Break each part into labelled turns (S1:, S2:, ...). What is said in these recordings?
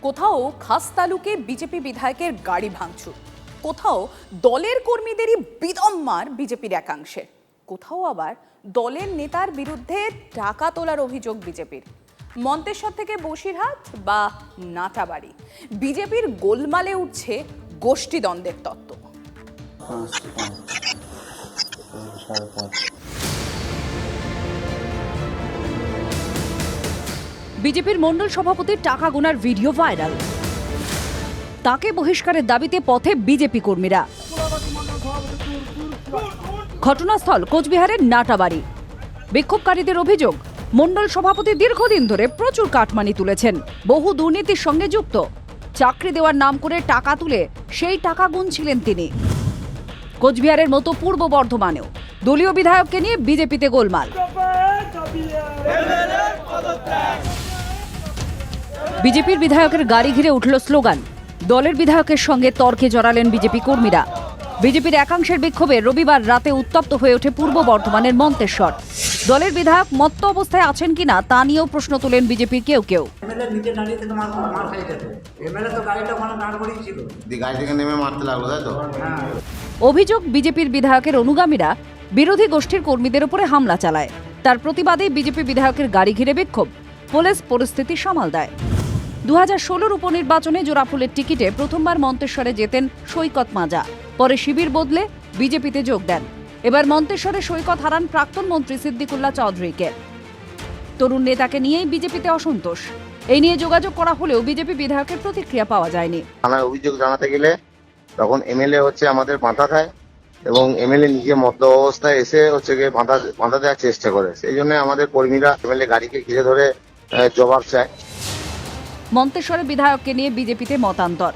S1: কোথাও খাস তালুকে বিজেপি বিধায়কের গাড়ি ভাঙচুর, কোথাও দলের কর্মীদেরই বিদম্মার বিজেপির একাংশের, কোথাও আবার দলের নেতার বিরুদ্ধে টাকা তোলার অভিযোগ বিজেপির। মন্তেশ্বর থেকে বসিরহাট বা নাটাবাড়ি, বিজেপির গোলমালে উঠছে গোষ্ঠীদ্বন্দ্বের তত্ত্ব। বিজেপির মণ্ডল সভাপতির টাকা গোনার ভিডিও ভাইরাল, তাকে বহিষ্কারের দাবিতে পথে বিজেপি কর্মীরা। ঘটনাস্থল কোচবিহারের নাটাবাড়ি। বিক্ষোভকারীদের অভিযোগ, মণ্ডল সভাপতি দীর্ঘদিন ধরে প্রচুর কাটমানি তুলেছেন, বহু দুর্নীতির সঙ্গে যুক্ত। চাকরি দেওয়ার নাম করে টাকা তুলে সেই টাকা গুনছিলেন তিনি। কোচবিহারের মতো পূর্ব বর্ধমানেও দলীয় বিধায়ককে নিয়ে বিজেপিতে গোলমাল। বিজেপির বিধায়কের গাড়ি ঘিরে উঠল স্লোগান, দলের বিধায়কের সঙ্গে তর্কে জড়ালেন বিজেপি কর্মীরা। বিজেপির একাংশের বিক্ষোভে রবিবার রাতে উত্তপ্ত হয়ে ওঠে পূর্ব বর্ধমানের মন্তেশ্বর। দলের বিধায়ক মত্ত অবস্থায় আছেন কিনা তা নিয়েও প্রশ্ন তোলেন বিজেপির কেউ কেউ। অভিযোগ, বিজেপির বিধায়কের অনুগামীরা বিরোধী গোষ্ঠীর কর্মীদের উপরে হামলা চালায়। তার প্রতিবাদে বিজেপি বিধায়কের গাড়ি ঘিরে বিক্ষোভ। পুলিশ পরিস্থিতি সামাল দেয়। 2016 উপনির্বাচনে জোড়াফুলের টিকিটে প্রথমবার মন্তেশ্বরে যেতেন সৈকত মাজা, পরে শিবির বদলে বিজেপিতে যোগ দেন। এবার মন্তেশ্বরে সৈকত হারান প্রাক্তন মন্ত্রী সিদ্দিকুল্লাহ চৌধুরীকে। তরুণ নেতাকে নিয়েই বিজেপিতে অসন্তোষ। এই নিয়ে যোগাযোগ করা হলেও বিজেপি বিধায়কের প্রতিক্রিয়া পাওয়া যায়নি।
S2: থানায় অভিযোগ জানাতে গেলে তখন এমএলএ আমাদের বাধা দেয় এবং এমএলএ নিজে মদ্য অবস্থায় এসে বাধা দেওয়ার চেষ্টা করে। সেই জন্য আমাদের কর্মীরা এমএলএ গাড়িকে ঘিরে ধরে জবাব চায়।
S1: মন্তেশ্বরে বিধায়ককে নিয়ে বিজেপিতে মতান্তর,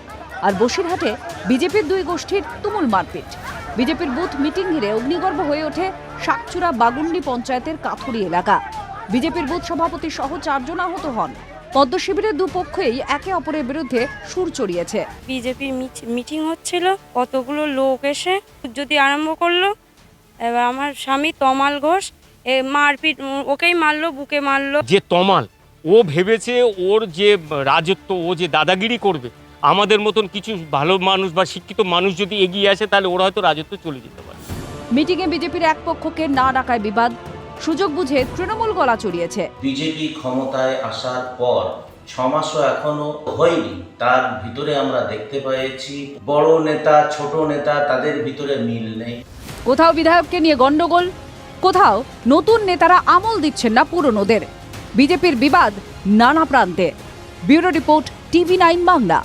S1: আর বসিরহাটে বিজেপির দুই গোষ্ঠীর তুমুল মারপিট। বিজেপির বুথ মিটিং ঘিরে অগ্নিগর্ভ হয়ে ওঠে শাকচুরা বাগুন্ডি পঞ্চায়েতের কাথুরি এলাকা। বিজেপির বুথ সভাপতি সহ 4 জন আহত হন। পদ্ম শিবিরের দুপক্ষই একে অপরের বিরুদ্ধে সুর চড়িয়েছে।
S3: বিজেপির মিটিং হচ্ছিল, কতগুলো লোক এসে যদি আরম্ভ করলো। এবার আমার স্বামী তমাল ঘোষ মারপিট, ওকেই মারলো, বুকে মারলো।
S4: যে তমাল, ও ভেবেছে ওর যে রাজত্ব, ও যে দাদাগিরি করবে, আমাদের মতন কিছু ভালো মানুষ বা শিক্ষিত মানুষ যদি এগিয়ে আসে তাহলে ওরা হয়তো রাজত্ব চলে যেতে পারে।
S1: মিটিংয়ে বিজেপির এক পক্ষকে না ডাকায় বিবাদ, সুযোগ বুঝে তৃণমূল গলা চড়িয়েছে।
S5: বিজেপি ক্ষমতায় আসার পর 6 মাসও এখনো হয়নি, তার ভিতরে আমরা দেখতে পেয়েছি বড় নেতা ছোট নেতা তাদের ভিতরে মিল নেই।
S1: কোথাও বিধায়ককে নিয়ে গন্ডগোল, কোথাও নতুন নেতারা আমল দিচ্ছেন না পুরনোদের। বিজেপির বিবাদ নানা প্রান্তে। Bureau report, TV9 Bangla.